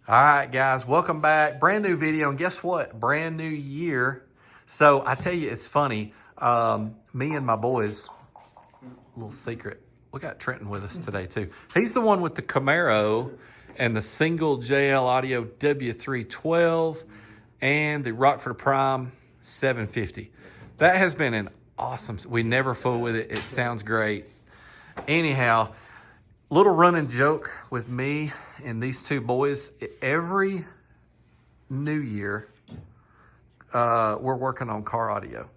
All right, guys, welcome back. Brand new video, and guess what? Brand new year. So I tell you, it's funny. Me and my boys, little secret. We got Trenton with us today too. He's the one with the Camaro and the single JL Audio W312 and the Rockford Prime 750. That has been an awesome. We never fool with it. It sounds great. Anyhow, little running joke with me and these two boys. Every new year, we're working on car audio.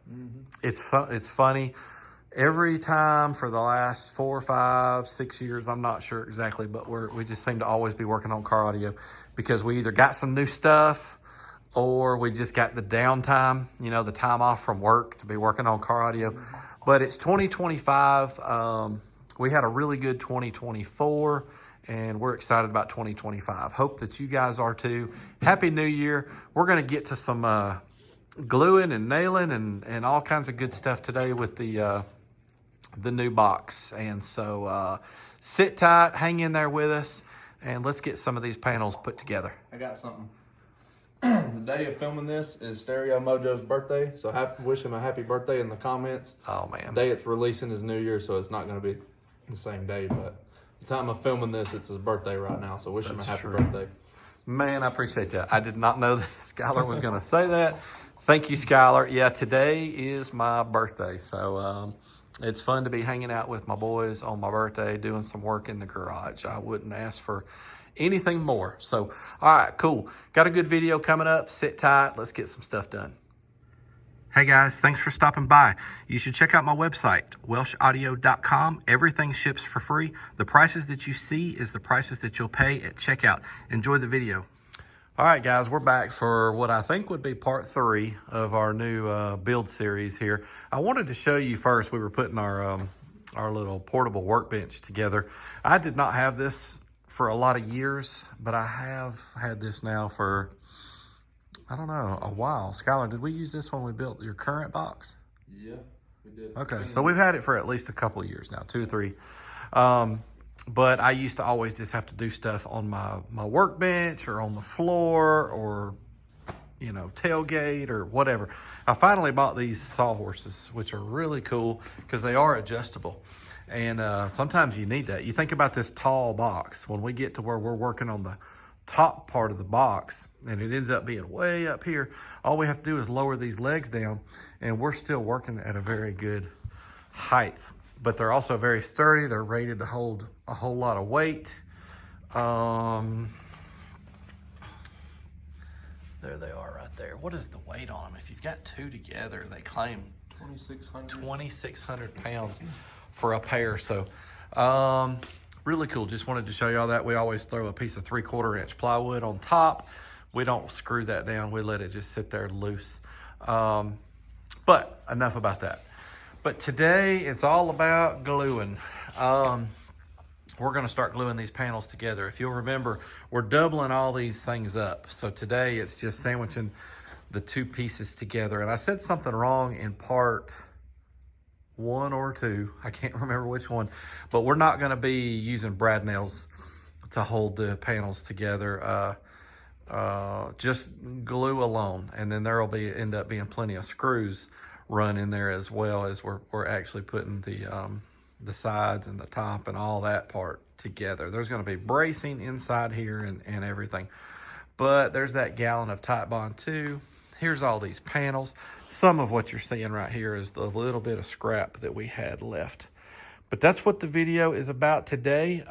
It's funny. Every time for the last 4, 5, 6 years, I'm not sure exactly, but we just seem to always be working on car audio because we either got some new stuff or we just got the downtime, the time off from work to be working on car audio. But it's 2025. We had a really good 2024, and we're excited about 2025. Hope that you guys are too. Happy New Year. We're going to get to some gluing and nailing and all kinds of good stuff today with the new box. And so sit tight, hang in there with us, and let's get some of these panels put together. I got something. The day of filming this is Stereomojo's birthday, so wish him a happy birthday in the comments. Oh, man. The day it's releasing is New Year, so it's not going to be the same day, but the time of filming this, it's his birthday right now, so wish him a happy birthday. Man, I appreciate that. I did not know that Skylar was going to say that. Thank you, Skylar. Yeah, today is my birthday, so it's fun to be hanging out with my boys on my birthday, doing some work in the garage. I wouldn't ask for anything more. So, all right, cool. Got a good video coming up. Sit tight. Let's get some stuff done. Hey guys, thanks for stopping by. You should check out my website, welshaudio.com. Everything ships for free. The prices that you see is the prices that you'll pay at checkout. Enjoy the video. All right, guys, we're back for what I think would be part 3 of our new build series here. I wanted to show you first, we were putting our little portable workbench together. I did not have this for a lot of years, but I have had this now for, I don't know, a while. Skylar, did we use this when we built your current box? Yeah, we did. Okay, so we've had it for at least a couple of years now, 2 or 3. But I used to always just have to do stuff on my workbench or on the floor or, tailgate or whatever. I finally bought these sawhorses, which are really cool because they are adjustable. And sometimes you need that. You think about this tall box. When we get to where we're working on the top part of the box and it ends up being way up here, all we have to do is lower these legs down and we're still working at a very good height. But they're also very sturdy. They're rated to hold a whole lot of weight. There they are right there. What is the weight on them? If you've got 2 together, they claim 2,600 pounds for a pair. So really cool. Just wanted to show y'all that. We always throw a piece of 3/4 inch plywood on top. We don't screw that down. We let it just sit there loose. But enough about that. But today it's all about gluing. We're going to start gluing these panels together. If you'll remember, we're doubling all these things up. So today it's just sandwiching the 2 pieces together. And I said something wrong in part 1 or 2. I can't remember which one. But we're not going to be using brad nails to hold the panels together. Just glue alone. And then there will end up being plenty of screws run in there as well as we're actually putting the sides and the top and all that part together. There's going to be bracing inside here and everything. But there's that gallon of Type Bond too. Here's all these panels. Some of what you're seeing right here is the little bit of scrap that we had left. But that's what the video is about today.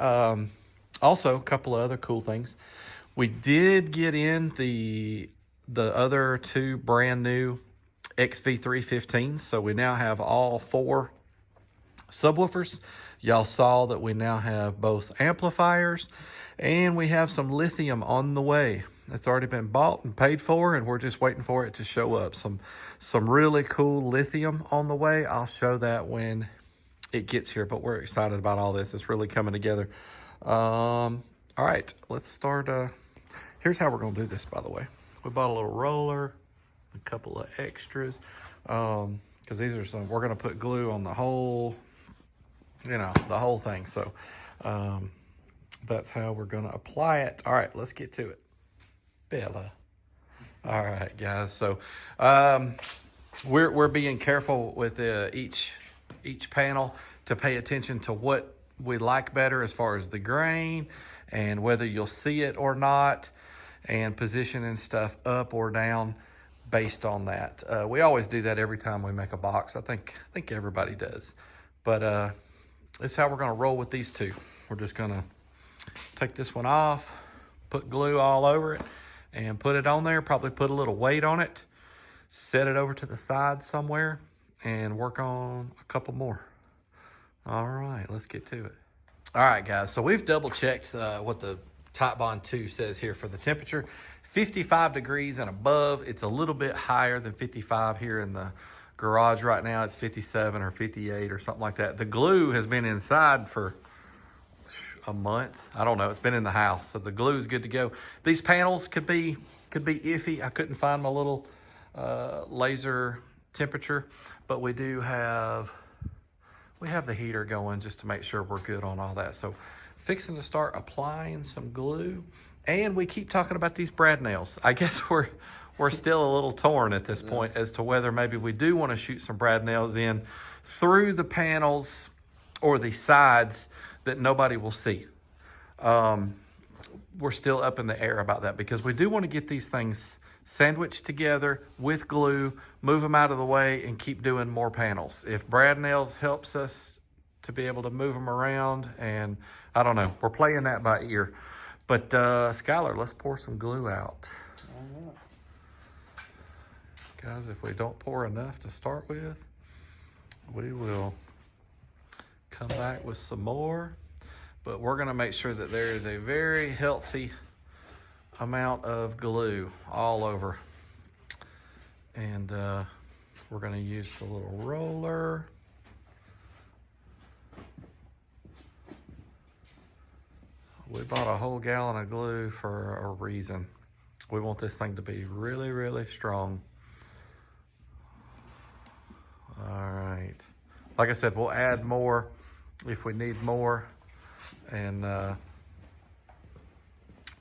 Also, a couple of other cool things. We did get in the other 2 brand new XV315s. So we now have all 4 subwoofers. Y'all saw that we now have both amplifiers and we have some lithium on the way. It's already been bought and paid for and we're just waiting for it to show up. Some really cool lithium on the way. I'll show that when it gets here, but we're excited about all this. It's really coming together. All right, let's start. Here's how we're going to do this, by the way. We bought a little roller, a couple of extras, because these are some, we're going to put glue on the whole, the whole thing. So that's how we're going to apply it. All right, let's get to it. Bella. All right, guys. So we're being careful with each panel to pay attention to what we like better as far as the grain and whether you'll see it or not, and positioning stuff up or down based on that. We always do that every time we make a box. I think everybody does. But this is how we're going to roll with these two. We're just going to take this one off, put glue all over it, and put it on there. Probably put a little weight on it, set it over to the side somewhere, and work on a couple more. All right, let's get to it. All right, guys, so we've double checked what the Titebond 2 says here for the temperature. 55 degrees and above. It's a little bit higher than 55 here in the garage right now. It's 57 or 58 or something like that. The glue has been inside for a month. I don't know. It's been in the house, so the glue is good to go. These panels could be iffy. I couldn't find my little laser temperature, but we have the heater going just to make sure we're good on all that. So fixing to start applying some glue, and we keep talking about these brad nails. I guess we're still a little torn at this point as to whether maybe we do want to shoot some brad nails in through the panels or the sides that nobody will see. We're still up in the air about that because we do want to get these things sandwiched together with glue, move them out of the way, and keep doing more panels. If brad nails helps us to be able to move them around, and I don't know, we're playing that by ear. But Skylar, let's pour some glue out. All right. Guys, if we don't pour enough to start with, we will come back with some more. But we're gonna make sure that there is a very healthy amount of glue all over. And we're gonna use the little roller. We bought a whole gallon of glue for a reason. We want this thing to be really, really strong. All right. Like I said, we'll add more if we need more, and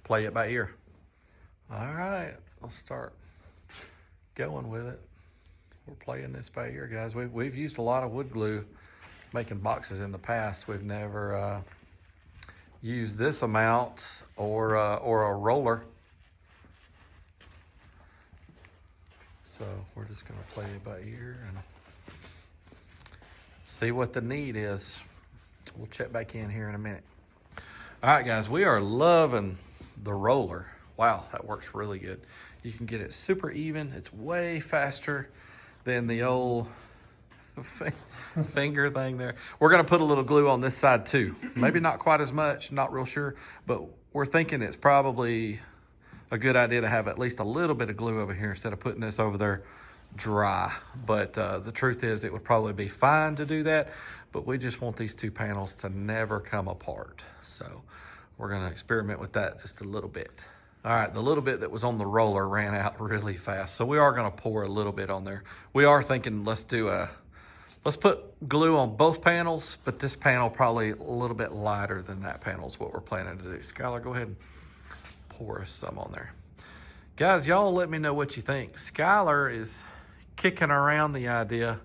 play it by ear. All right, let's start going with it. We're playing this by ear, guys. We've used a lot of wood glue making boxes in the past. We've never used this amount or a roller. So we're just gonna play it by ear and see what the need is. We'll check back in here in a minute. All right, guys, we are loving the roller. Wow, that works really good. You can get it super even. It's way faster than the old finger thing there. We're gonna put a little glue on this side too. Maybe not quite as much, not real sure, but we're thinking it's probably a good idea to have at least a little bit of glue over here instead of putting this over there dry. But the truth is it would probably be fine to do that, but we just want these two panels to never come apart. So we're gonna experiment with that just a little bit. All right, the little bit that was on the roller ran out really fast, so we are gonna pour a little bit on there. We are thinking let's put glue on both panels, but this panel probably a little bit lighter than that panel is what we're planning to do. Skylar, go ahead and pour us some on there. Guys, y'all let me know what you think. Skylar is kicking around the idea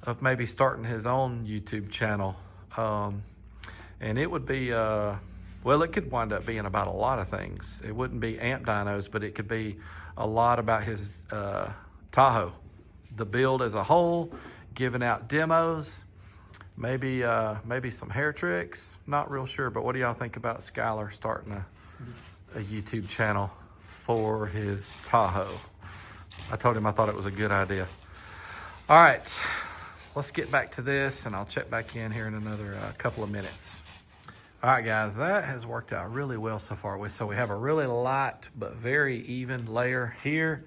of maybe starting his own YouTube channel. And it would be, well, it could wind up being about a lot of things. It wouldn't be amp dynos, but it could be a lot about his Tahoe, the build as a whole, giving out demos, maybe some hair tricks. Not real sure, but what do y'all think about Skylar starting a YouTube channel for his Tahoe? I told him I thought it was a good idea. All right, let's get back to this, and I'll check back in here in another couple of minutes. All right, guys, that has worked out really well so far. So we have a really light but very even layer here.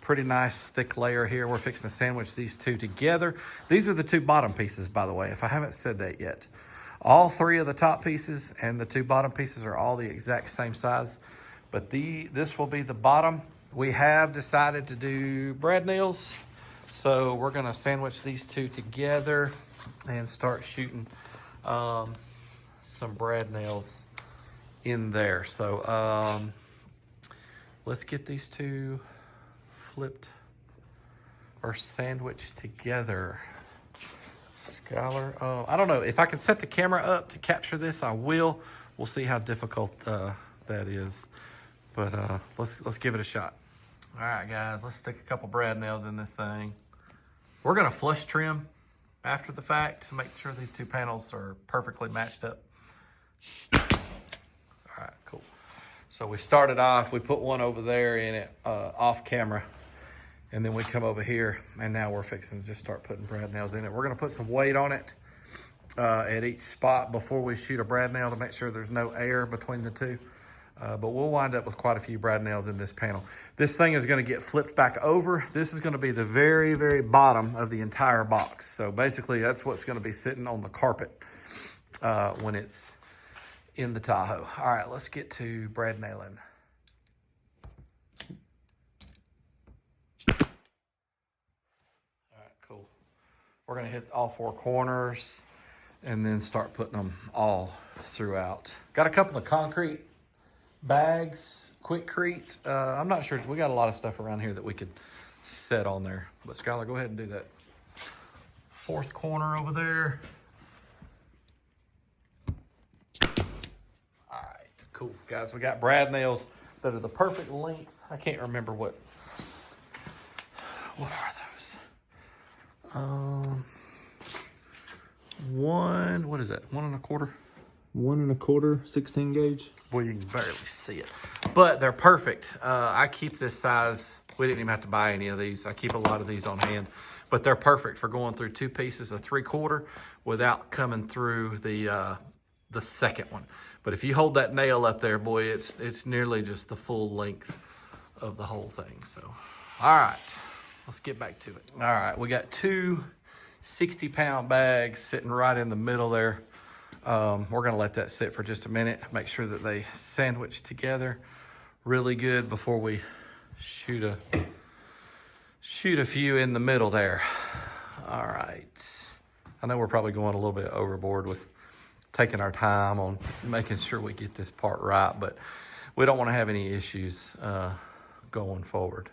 Pretty nice thick layer here. We're fixing to sandwich these two together. These are the two bottom pieces, by the way, if I haven't said that yet. All three of the top pieces and the two bottom pieces are all the exact same size, but this will be the bottom. We have decided to do brad nails, so we're gonna sandwich these two together and start shooting some brad nails in there. So let's get these two flipped or sandwiched together. Skylar, I don't know if I can set the camera up to capture this. I will. We'll see how difficult that is, but let's give it a shot. All right, guys, let's stick a couple brad nails in this thing. We're gonna flush trim after the fact to make sure these two panels are perfectly matched up. All right, cool. So we started off, we put one over there in it off camera, and then we come over here, and now we're fixing to just start putting brad nails in it. We're gonna put some weight on it at each spot before we shoot a brad nail to make sure there's no air between the two. But we'll wind up with quite a few brad nails in this panel. This thing is gonna get flipped back over. This is gonna be the very, very bottom of the entire box. So basically that's what's gonna be sitting on the carpet when it's in the Tahoe. All right, let's get to brad nailing. All right, cool. We're gonna hit all four corners and then start putting them all throughout. Got a couple of concrete bags, Quickcrete. I'm not sure, we got a lot of stuff around here that we could set on there. But Skylar, go ahead and do that. Fourth corner over there. All right, cool. Guys, we got brad nails that are the perfect length. I can't remember what are those? What is that? 1 1/4? 1 1/4, 16 gauge. Boy, you can barely see it, but they're perfect. I keep this size. We didn't even have to buy any of these. I keep a lot of these on hand, but they're perfect for going through 2 pieces of 3/4 without coming through the second one. But if you hold that nail up there, boy, it's nearly just the full length of the whole thing. So, all right, let's get back to it. All right, we got 2 60-pound bags sitting right in the middle there. We're gonna let that sit for just a minute, make sure that they sandwich together really good before we shoot a few in the middle there. All right. I know we're probably going a little bit overboard with taking our time on making sure we get this part right, but we don't want to have any issues going forward.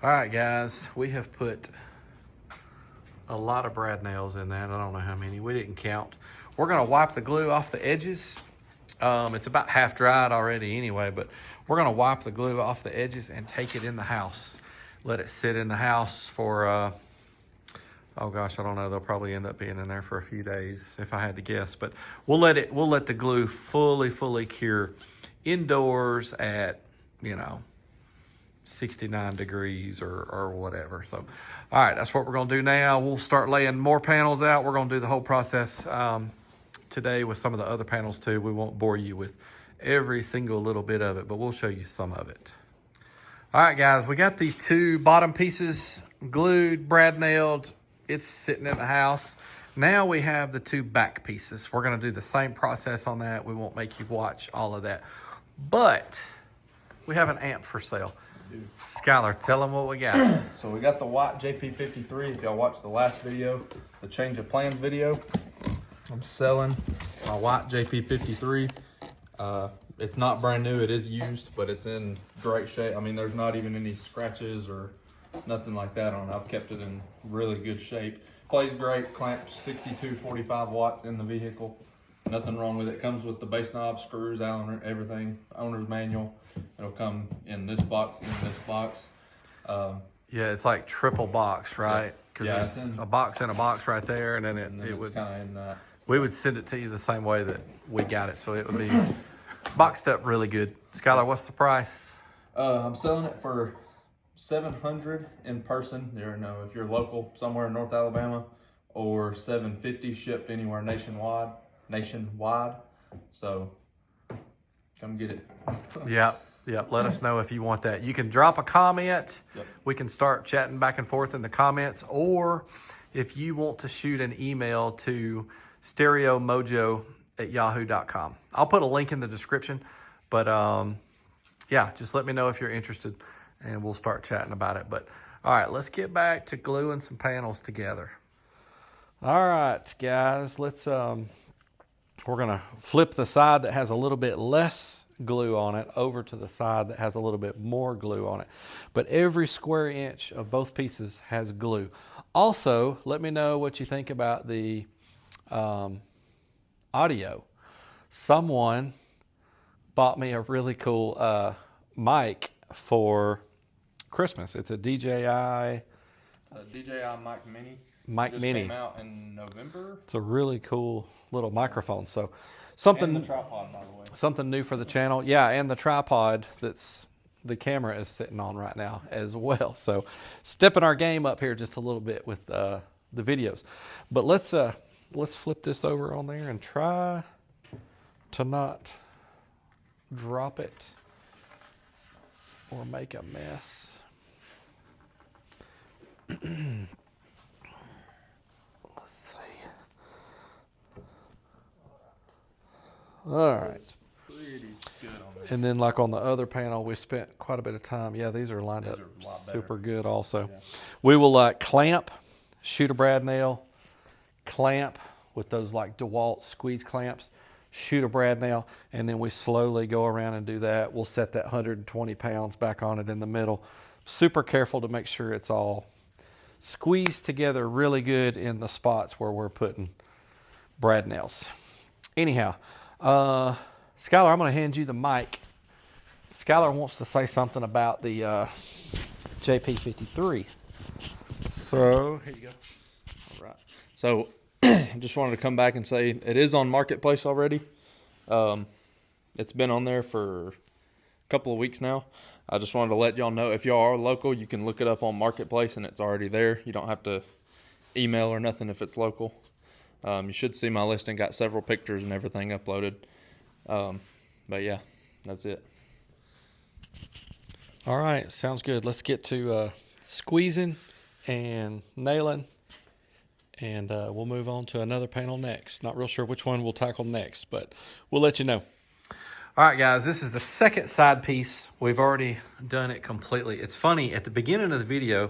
All right, guys, we have put a lot of brad nails in that. I don't know how many. We didn't count. We're going to wipe the glue off the edges. It's about half dried already anyway, but we're going to wipe the glue off the edges and take it in the house. Let it sit in the house for, oh gosh, I don't know. They'll probably end up being in there for a few days if I had to guess. But we'll let the glue fully cure indoors at, 69 degrees or whatever. So, all right, that's what we're gonna do now. We'll start laying more panels out. We're gonna do the whole process today with some of the other panels too. We won't bore you with every single little bit of it, but we'll show you some of it. All right, guys, we got the 2 bottom pieces glued, brad nailed. It's sitting in the house. Now we have the 2 back pieces. We're gonna do the same process on that. We won't make you watch all of that, but we have an amp for sale. Skylar, tell them what we got. So we got the white JP53. If y'all watched the last video, the change of plans video, I'm selling my white JP53. It's not brand new, it is used, but it's in great shape. I mean, there's not even any scratches or nothing like that on it. I've kept it in really good shape. Plays great, clamps 62, 45 watts in the vehicle. Nothing wrong with it. Comes with the base knob, screws, Allen, everything, owner's manual. It'll come in this box, Yeah, it's like triple box, right? Because there's a box in a box right there, and then it would kind of in that. We would send it to you the same way that we got it, so it would be boxed up really good. Skylar, what's the price? I'm selling it for $700 in person. If you're local somewhere in North Alabama, or $750 shipped anywhere nationwide. So come get it. Yep. Let us know if you want that. You can drop a comment. Yep. We can start chatting back and forth in the comments, or if you want to shoot an email to stereomojo@yahoo.com. I'll put a link in the description, but yeah, just let me know if you're interested and we'll start chatting about it. But all right, let's get back to gluing some panels together. All right, guys, let's we're gonna flip the side that has a little bit less glue on it over to the side that has a little bit more glue on it. But every square inch of both pieces has glue. Also, let me know what you think about the audio. Someone bought me a really cool mic for Christmas. It's a DJI. It's a DJI Mic Mini. Mic Just Mini. came out in November. It's a really cool little microphone. So something. And the tripod, by the way. Something new for the channel. Yeah, and the tripod that's the camera is sitting on right now as well. So stepping our game up here just a little bit with the videos. But let's flip this over on there and try to not drop it or make a mess. Let's see. All right. And then like on the other panel, we spent quite a bit of time. Yeah, these are lined up super good also. Yeah. We will clamp, shoot a brad nail, clamp with those like DeWalt squeeze clamps, shoot a brad nail, and then we slowly go around and do that. We'll set that 120 pounds back on it in the middle. Super careful to make sure it's all squeezed together really good in the spots where we're putting brad nails. Anyhow, Skylar, I'm going to hand you the mic. Skylar wants to say something about the JP53. So, here you go. All right. So, I just wanted to come back and say it is on Marketplace already. It's been on there for a couple of weeks now. I just wanted to let y'all know if y'all are local, you can look it up on Marketplace and it's already there. You don't have to email or nothing if it's local. You should see my listing, got several pictures and everything uploaded. But yeah, that's it. All right, sounds good. Let's get to squeezing and nailing, and we'll move on to another panel next. Not real sure which one we'll tackle next, but we'll let you know. All right, guys, this is the second side piece. We've already done it completely. It's funny, at the beginning of the video,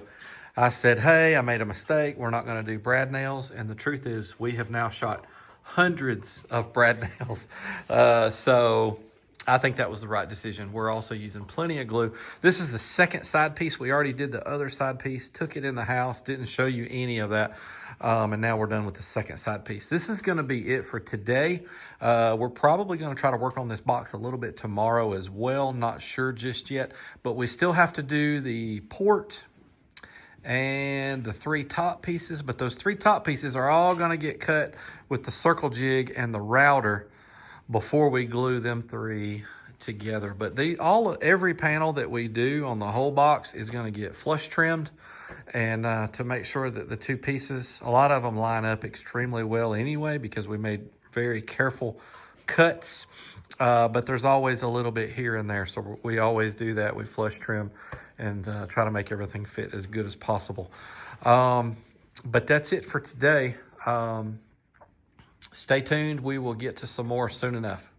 I said, hey, I made a mistake. We're not going to do brad nails. And the truth is we have now shot hundreds of brad nails. So I think that was the right decision. We're also using plenty of glue. This is the second side piece. We already did the other side piece, took it in the house, didn't show you any of that. And now we're done with the second side piece. This is going to be it for today. We're probably going to try to work on this box a little bit tomorrow as well. Not sure just yet, but we still have to do the port and the 3 top pieces. But those 3 top pieces are all going to get cut with the circle jig and the router before we glue them 3 together. But every panel that we do on the whole box is going to get flush trimmed. And to make sure that the 2 pieces, a lot of them line up extremely well anyway because we made very careful cuts. But there's always a little bit here and there. So we always do that. We flush trim and try to make everything fit as good as possible. But that's it for today. Stay tuned. We will get to some more soon enough.